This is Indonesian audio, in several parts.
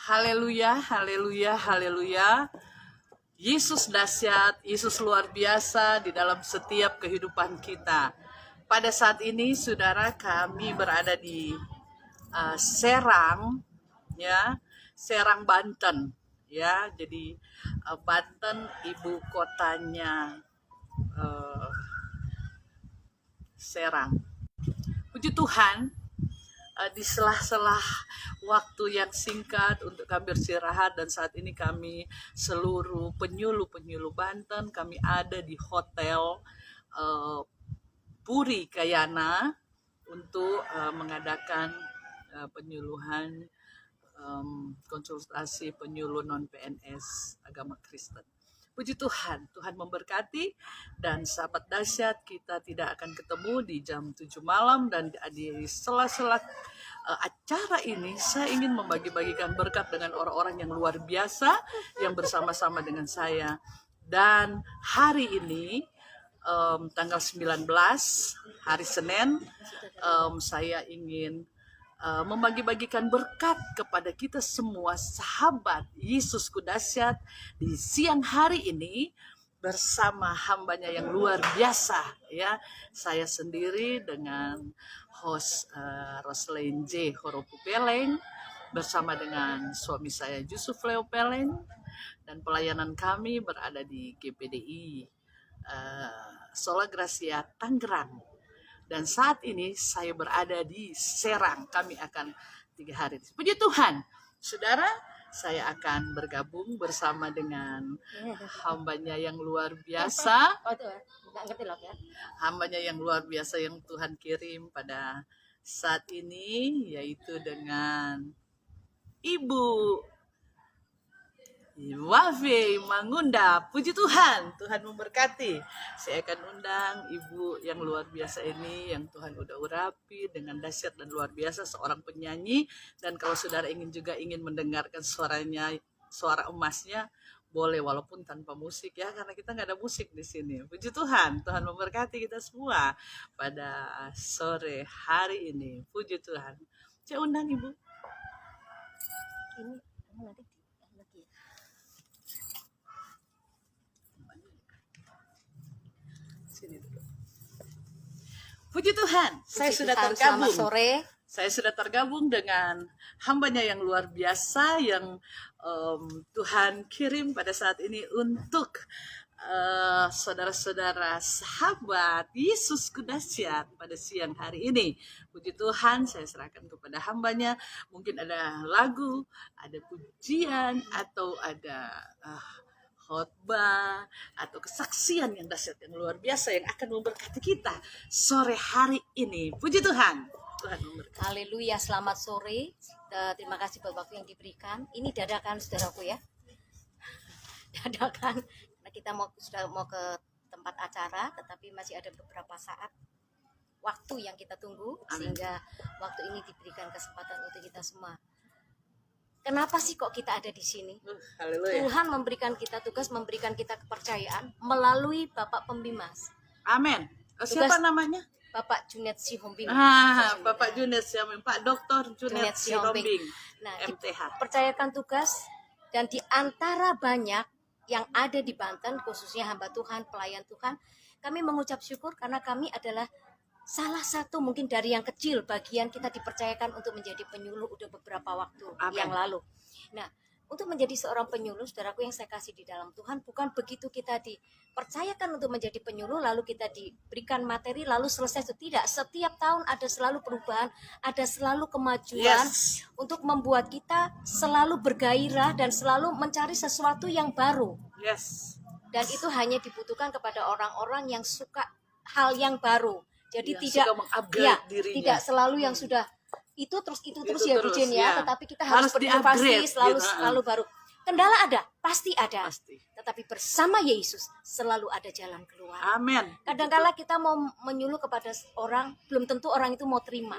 Haleluya, haleluya, haleluya. Yesus dahsyat, Yesus luar biasa di dalam setiap kehidupan kita. Pada saat ini, saudara, kami berada di Serang, ya, Serang, Banten, ya. Jadi Banten ibu kotanya Serang. Puji Tuhan, di sela-sela waktu yang singkat untuk kami beristirahat, dan saat ini kami seluruh penyuluh Banten, kami ada di hotel Puri Kayana untuk mengadakan penyuluhan, konsultasi penyuluh non PNS agama Kristen. Puji Tuhan, Tuhan memberkati, dan sahabat dahsyat, kita tidak akan ketemu di jam 7 malam, dan di sela-sela acara ini saya ingin membagi-bagikan berkat dengan orang-orang yang luar biasa yang bersama-sama dengan saya. Dan hari ini tanggal 19 hari Senin, saya ingin membagi-bagikan berkat kepada kita semua sahabat Yesusku dahsyat di siang hari ini bersama hambanya yang luar biasa, ya. Saya sendiri dengan host Roslyn J. Horopu Peleng, bersama dengan suami saya Yusuf Leo Peleng, dan pelayanan kami berada di GPDI Sola Gracia Tangerang. Dan saat ini saya berada di Serang. Kami akan 3 hari. Puji Tuhan, saudara, saya akan bergabung bersama dengan hambanya yang luar biasa. Hambanya yang luar biasa yang Tuhan kirim pada saat ini, yaitu dengan Ibu Wafe Mangunda. Puji Tuhan, Tuhan memberkati. Saya akan undang ibu yang luar biasa ini, yang Tuhan udah urapi dengan dahsyat dan luar biasa, seorang penyanyi. Dan kalau saudara ingin mendengarkan suaranya, suara emasnya, boleh walaupun tanpa musik, ya, karena kita nggak ada musik di sini. Puji Tuhan, Tuhan memberkati kita semua pada sore hari ini. Puji Tuhan. Saya undang ibu. Ini nanti. Puji Tuhan, saya sudah tergabung. Selamat sore. Saya sudah tergabung dengan hambanya yang luar biasa yang Tuhan kirim pada saat ini untuk saudara-saudara sahabat Yesusku dahsyat pada siang hari ini. Puji Tuhan, saya serahkan kepada hambanya. Mungkin ada lagu, ada pujian, atau ada khotbah atau kesaksian yang dahsyat yang luar biasa yang akan memberkati kita sore hari ini. Puji Tuhan, Tuhan memberkati. Haleluya, selamat sore. Terima kasih buat waktu yang diberikan. Ini dadakan saudaraku, ya. Dadakan, karena kita sudah mau ke tempat acara, tetapi masih ada beberapa saat waktu yang kita tunggu. Amin. Sehingga waktu ini diberikan kesempatan untuk kita semua. Kenapa sih kok kita ada di sini? Haleluya. Tuhan memberikan kita tugas, memberikan kita kepercayaan melalui Bapak Pembimas. Amin. Siapa namanya? Bapak Junet Sihombing. Bapak Junet Sihombing, Pak Dr. Junet Sihombing. Nah, MTH. Percayakan tugas, dan di antara banyak yang ada di Banten, khususnya hamba Tuhan, pelayan Tuhan, kami mengucap syukur karena kami adalah salah satu mungkin dari yang kecil bagian kita dipercayakan untuk menjadi penyuluh udah beberapa waktu yang lalu. Nah, untuk menjadi seorang penyuluh, saudaraku yang saya kasih di dalam Tuhan, bukan begitu kita dipercayakan untuk menjadi penyuluh lalu kita diberikan materi lalu selesai. Tidak, setiap tahun ada selalu perubahan, ada selalu kemajuan, untuk membuat kita selalu bergairah dan selalu mencari sesuatu yang baru. Dan itu hanya dibutuhkan kepada orang-orang yang suka hal yang baru. Jadi tidak selalu yang sudah itu terus ya Bu Jen, ya. Tetapi kita harus berinovasi selalu baru. Kendala ada, pasti ada. Tetapi bersama Yesus selalu ada jalan keluar. Amin. Kadang-kala kita mau menyuluh kepada orang, belum tentu orang itu mau terima.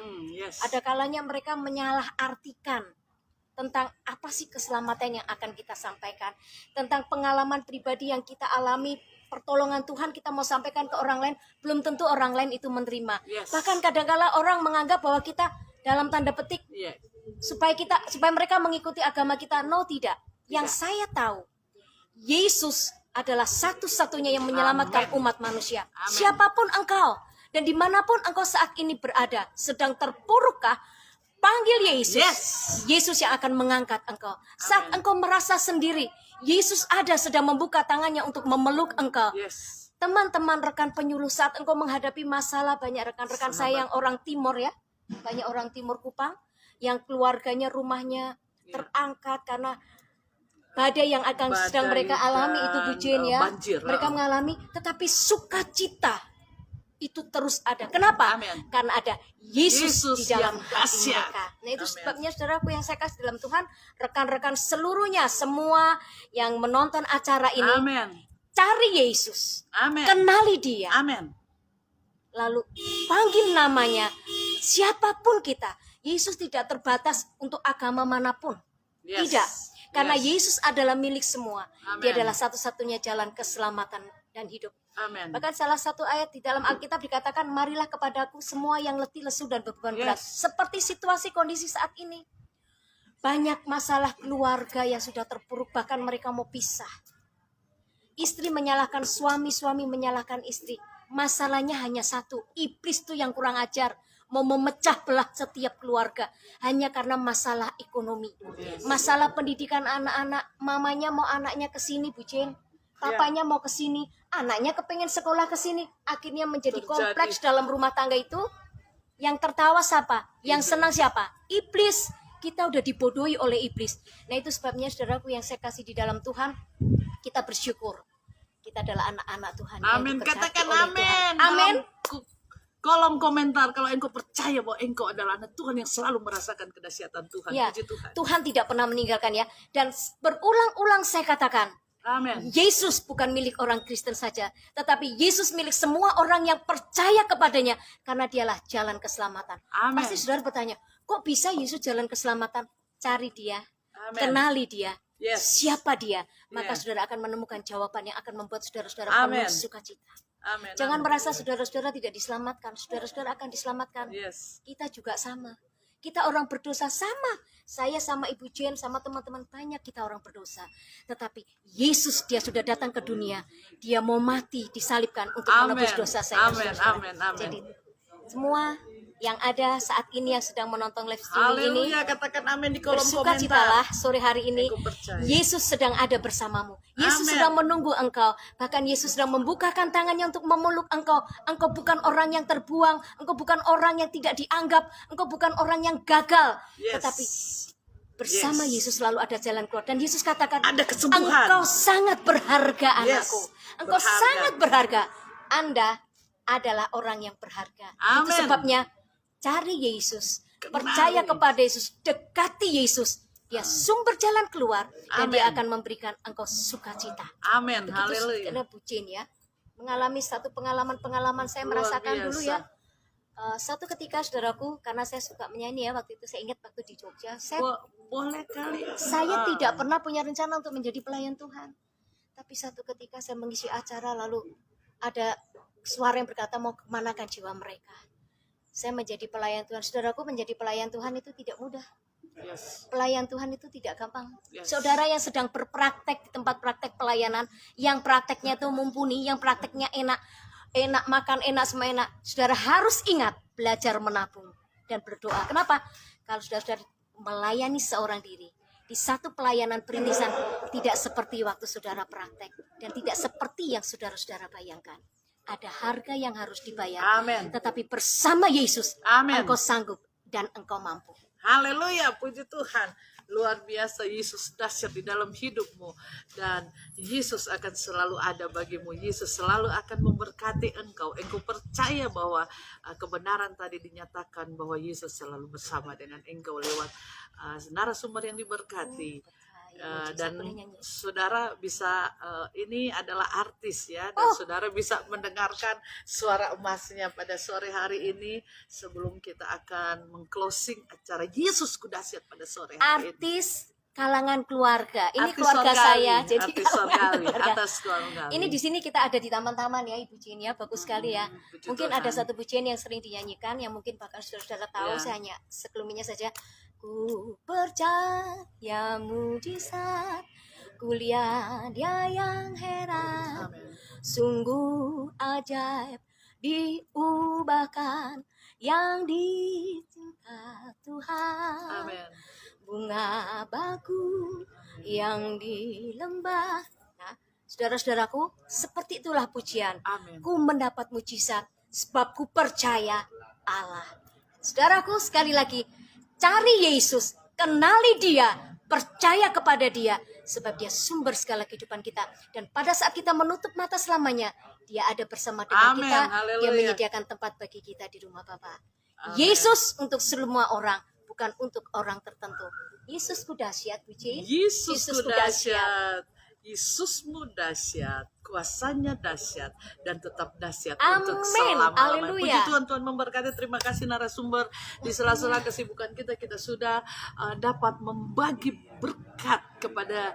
Ada kalanya mereka menyalahartikan tentang apa sih keselamatan yang akan kita sampaikan, tentang pengalaman pribadi yang kita alami, pertolongan Tuhan kita mau sampaikan ke orang lain, belum tentu orang lain itu menerima. Bahkan kadang-kala orang menganggap bahwa kita dalam tanda petik supaya mereka mengikuti agama kita. No, tidak. Yang Tidak. saya tahu, Yesus adalah satu-satunya yang menyelamatkan Amin. umat manusia. Amin. Siapapun engkau dan dimanapun engkau saat ini berada, sedang terpurukkah, panggil Yesus. Yes. Yesus yang akan mengangkat engkau. Saat Amin. engkau merasa sendiri, Yesus ada sedang membuka tangannya untuk memeluk engkau. Yes. Teman-teman, rekan penyuluh, saat engkau menghadapi masalah, banyak rekan-rekan saya yang orang timur ya, banyak orang timur Kupang yang keluarganya, rumahnya terangkat karena badai yang sedang mereka alami itu, Bu Jen ya. Banjir. Mereka mengalami, tetapi sukacita itu terus ada. Kenapa? Amin. Karena ada Yesus di dalam yang hati dahsyat. mereka. Nah, itu Amin. sebabnya saudaraku yang saya kasih dalam Tuhan, rekan-rekan seluruhnya, semua yang menonton acara ini, Amin. cari Yesus, Amin. kenali Dia, Amin. lalu panggil namanya. Siapapun kita, Yesus tidak terbatas untuk agama manapun. Yes. Tidak, karena Yes. Yesus adalah milik semua. Dia Amin. adalah satu-satunya jalan keselamatan dan hidup. Amin. Bahkan salah satu ayat di dalam Alkitab dikatakan, marilah kepadaku semua yang letih, lesu, dan beban berat. Yes. Seperti situasi kondisi saat ini. Banyak masalah keluarga yang sudah terpuruk, bahkan mereka mau pisah. Istri menyalahkan suami, suami menyalahkan istri. Masalahnya hanya satu, iblis tuh yang kurang ajar. Mau memecah belah setiap keluarga. Hanya karena masalah ekonomi. Yes. Masalah pendidikan anak-anak. Mamanya mau anaknya ke sini, Bu Jen. Papanya mau ke sini, anaknya kepengen sekolah ke sini. Akhirnya menjadi kompleks dalam rumah tangga itu. Yang tertawa siapa? Yang senang siapa? Iblis. Kita udah dibodohi oleh iblis. Nah, itu sebabnya saudaraku yang saya kasih di dalam Tuhan, kita bersyukur. Kita adalah anak-anak Tuhan. yang Amin. diberkati Katakan oleh amin. Tuhan. Amin. Dalam kolom komentar kalau engkau percaya bahwa engkau adalah anak Tuhan yang selalu merasakan kedahsyatan Tuhan. Ya, Puji Tuhan. Tuhan tidak pernah meninggalkan ya. Dan berulang-ulang saya katakan, Amin. Yesus bukan milik orang Kristen saja, tetapi Yesus milik semua orang yang percaya kepadanya, karena dialah jalan keselamatan. Amin. Pasti saudara bertanya, kok bisa Yesus jalan keselamatan? Cari Dia, Amin. kenali Dia, Yes. siapa Dia, maka Yeah. saudara akan menemukan jawaban yang akan membuat saudara-saudara Amin. penuh sukacita. Amin. Jangan Amin. merasa saudara-saudara tidak diselamatkan, saudara-saudara akan diselamatkan. Yes. Kita juga sama. Kita orang berdosa sama. Saya sama Ibu Jen, sama teman-teman banyak kita orang berdosa. Tetapi Yesus, Dia sudah datang ke dunia. Dia mau mati, disalibkan untuk Amin. menebus dosa saya. Amin. saudara-saudara. Amin. Amin. Jadi semua yang ada saat ini yang sedang menonton live streaming ini, Haleluya. Katakan amin di kolom komentar. bersukacitalah sore hari ini. Aku percaya. Yesus sedang ada bersamamu. Yesus Amin. sedang menunggu engkau. Bahkan Yesus sedang membukakan tangannya untuk memeluk engkau. Engkau bukan orang yang terbuang. Engkau bukan orang yang tidak dianggap. Engkau bukan orang yang gagal. Yes. Tetapi bersama Yes. Yesus selalu ada jalan keluar. Dan Yesus katakan, Ada kesembuhan. engkau sangat berharga, Yes. anakku. Engkau Berharga. sangat berharga. Anda adalah orang yang berharga. Itu Amin. sebabnya cari Yesus, Kenali. percaya kepada Yesus, dekati Yesus. Dia sumber jalan keluar dan Amin. Dia akan memberikan engkau sukacita. Amin. Begitu Haleluya. saudara Bucin ya. Mengalami satu pengalaman saya Luar merasakan dulu biasa. ya. Satu ketika saudaraku, karena saya suka menyanyi ya, waktu itu saya ingat waktu di Jogja, Boleh kali. saya tidak pernah punya rencana untuk menjadi pelayan Tuhan. Tapi satu ketika saya mengisi acara, lalu ada suara yang berkata, mau kemanakan jiwa mereka. Saya menjadi pelayan Tuhan. Saudaraku, menjadi pelayan Tuhan itu tidak mudah. Yes. Pelayan Tuhan itu tidak gampang. Yes. Saudara yang sedang berpraktek di tempat praktek pelayanan, yang prakteknya itu mumpuni, yang prakteknya enak makan, enak semua enak. Saudara harus ingat belajar menabung dan berdoa. Kenapa? Kalau saudara melayani seorang diri di satu pelayanan perintisan, tidak seperti waktu saudara praktek dan tidak seperti yang saudara-saudara bayangkan. Ada harga yang harus dibayar. Amin. Tetapi bersama Yesus, Amin. engkau sanggup dan engkau mampu. Haleluya, puji Tuhan. Luar biasa, Yesus dahsyat di dalam hidupmu. Dan Yesus akan selalu ada bagimu. Yesus selalu akan memberkati engkau. Engkau percaya bahwa kebenaran tadi dinyatakan bahwa Yesus selalu bersama dengan engkau lewat narasumber yang diberkati. Dan saudara bisa, ini adalah artis ya, dan saudara bisa mendengarkan suara emasnya pada sore hari ini sebelum kita akan mengclosing acara Yesus Kudahsyat pada sore hari ini. Artis kalangan keluarga, ini Artis keluarga sorgawi, saya, jadi artis kalangan sorgawi, keluarga. atas keluarga. Ini di sini kita ada di taman-taman ya Ibu Jin ya, bagus sekali ya. Puji Mungkin Tuhan. ada satu pujian yang sering dinyanyikan, yang mungkin bakal saudara tahu, Ya. saya hanya sekelumitnya saja. Ku percaya mujizat, kulihat Dia yang heran, Amin. sungguh ajaib diubahkan yang ditingkat Tuhan. Amin. Bunga baku yang di lembah. Nah, saudara-saudaraku, seperti itulah pujian. Amin. Ku mendapat mujizat sebab ku percaya Allah. Saudaraku, sekali lagi, cari Yesus, kenali Dia, percaya kepada Dia, sebab Dia sumber segala kehidupan kita. Dan pada saat kita menutup mata selamanya, Dia ada bersama dengan Amin. kita. Dia Haleluya. menyediakan tempat bagi kita di rumah Bapa. Amin. Yesus untuk semua orang, bukan untuk orang tertentu. Yesusku dahsyat, puji. Yesusku dahsyat. Yesusmu dahsyat, kuasanya dahsyat, dan tetap dahsyat untuk Amin. selama-lamanya. Haleluya. Puji Tuhan, Tuhan memberkati. Terima kasih narasumber. Di sela-sela kesibukan kita sudah dapat membagi berkat kepada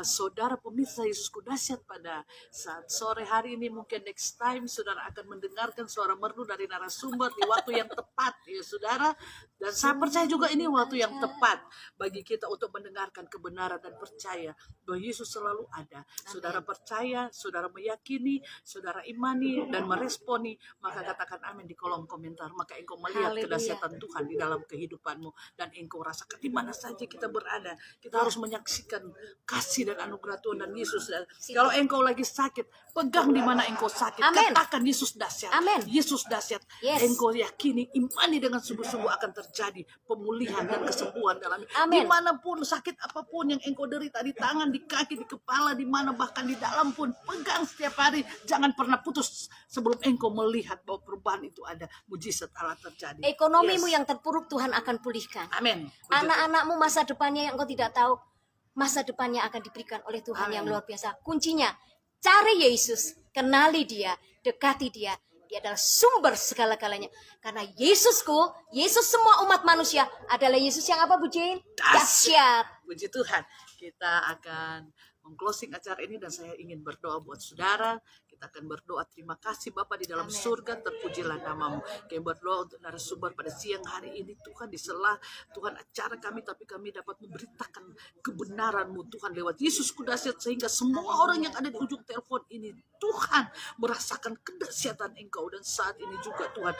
saudara pemirsa Yesusku dahsyat pada saat sore hari ini. Mungkin next time saudara akan mendengarkan suara merdu dari narasumber di waktu yang tepat, ya saudara. Dan saya percaya juga ini waktu yang tepat bagi kita untuk mendengarkan kebenaran dan percaya bahwa Yesus selalu ada. Saudara percaya, saudara meyakini, saudara imani dan meresponi, maka katakan amin di kolom komentar. Maka engkau melihat Haleluya. kedahsyatan Tuhan di dalam kehidupanmu, dan engkau rasakan di mana saja kita berada. Kita harus menyaksikan kasih dan anugerah Tuhan dan Yesus. Dan kalau engkau lagi sakit, pegang di mana engkau sakit. Amin. Katakan Yesus dahsyat. Amin. Yesus dahsyat. Yes. Engkau yakini, imani dengan sungguh-sungguh akan terjadi pemulihan dan kesembuhan dalam Amin. dimanapun sakit apapun yang engkau derita, di tangan, di kaki, di kepala, di mana bahkan di dalam pun, pegang setiap hari. Jangan pernah putus sebelum engkau melihat bahwa perubahan itu ada, mujizat Allah terjadi. Ekonomimu Yes. yang terpuruk Tuhan akan pulihkan. Amin. Anak-anakmu masa depannya yang engkau tidak tahu, masa depannya akan diberikan oleh Tuhan Amin. yang luar biasa. Kuncinya, cari Yesus, kenali Dia, dekati Dia. Dia adalah sumber segala-galanya. Karena Yesusku, Yesus semua umat manusia adalah Yesus yang apa, Bu Jane? Dahsyat. Puji Tuhan. Kita akan meng-closing acara ini dan saya ingin berdoa buat saudara. Kita akan berdoa, terima kasih Bapa di dalam Amin. surga, terpujilah namamu. Kami berdoa untuk narasumber pada siang hari ini, Tuhan, di sela Tuhan acara kami, tapi kami dapat memberitakan kebenaran-Mu Tuhan lewat Yesus kudahsyat, sehingga semua orang yang ada di ujung telepon ini Tuhan merasakan kedahsyatan Engkau. Dan saat ini juga Tuhan,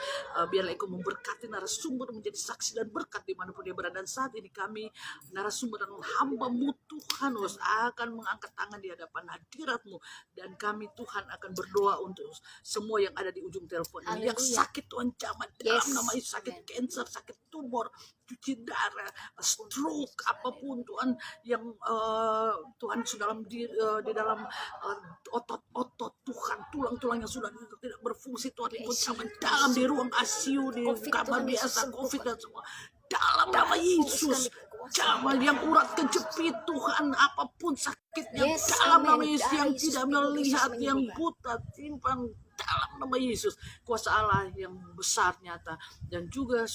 biarlah Engkau memberkati narasumber menjadi saksi dan berkat dimanapun dia berada. Dan saat ini kami narasumber dan hamba-Mu Tuhan akan mengangkat tangan di hadapan hadirat-Mu, dan kami Tuhan akan berdoa untuk semua yang ada di ujung telepon ini, yang Haleluya. sakit Tuhan jamah dalam Yes. nama Yesus, sakit cancer, sakit tumor, cuci darah, stroke, apapun Tuhan yang Tuhan dalam di dalam otot-otot Tuhan, tulang-tulang yang sudah tidak berfungsi Tuhan, ikut jamah dalam di ruang ICU, di COVID, kamar Tuhan Yesus biasa, COVID sembuhkan. dan semua dalam nama Yesus. Jangan yang urat kejepit Tuhan, apapun sakitnya, Yes, dalam amin. nama Yesus, yang Darah Yesus tidak menyembuhkan, melihat, Yesus yang menyembuhkan. buta, timpang, dalam nama Yesus, kuasa Allah yang besar nyata. Dan juga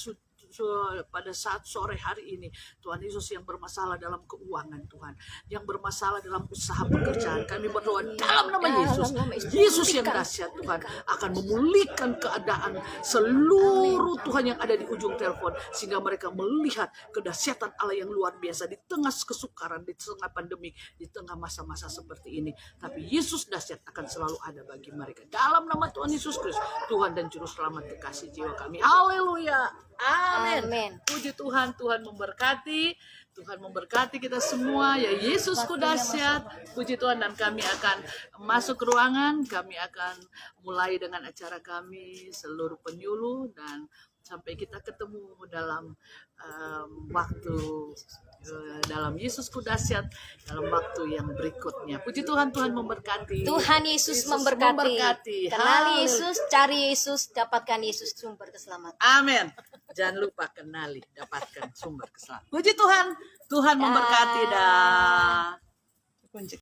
pada saat sore hari ini, Tuhan Yesus, yang bermasalah dalam keuangan Tuhan, yang bermasalah dalam usaha pekerjaan, kami berdoa dalam nama Yesus. Dalam nama Yesus, Yesus yang pulihkan. dahsyat Tuhan akan memulihkan keadaan seluruh Tuhan yang ada di ujung telepon, sehingga mereka melihat kedahsyatan Allah yang luar biasa di tengah kesukaran, di tengah pandemi, di tengah masa-masa seperti ini. Tapi Yesus dahsyat akan selalu ada bagi mereka. Dalam nama Tuhan Yesus Kristus, Tuhan dan Juru Selamat kekasih jiwa kami. Haleluya. Amin. Amin. Puji Tuhan, Tuhan memberkati. Tuhan memberkati kita semua. Ya Yesusku dahsyat. Puji Tuhan, dan kami akan masuk ke ruangan. Kami akan mulai dengan acara kami, seluruh penyuluh, dan sampai kita ketemu dalam waktu dalam Yesusku dahsyat, dalam waktu yang berikutnya. Puji Tuhan, Tuhan memberkati. Tuhan Yesus memberkati. Kenali Yesus, cari Yesus, dapatkan Yesus, sumber keselamatan. Amin. Jangan lupa kenali, dapatkan sumber keselamatan. Puji Tuhan, Tuhan memberkati dah. Kunci.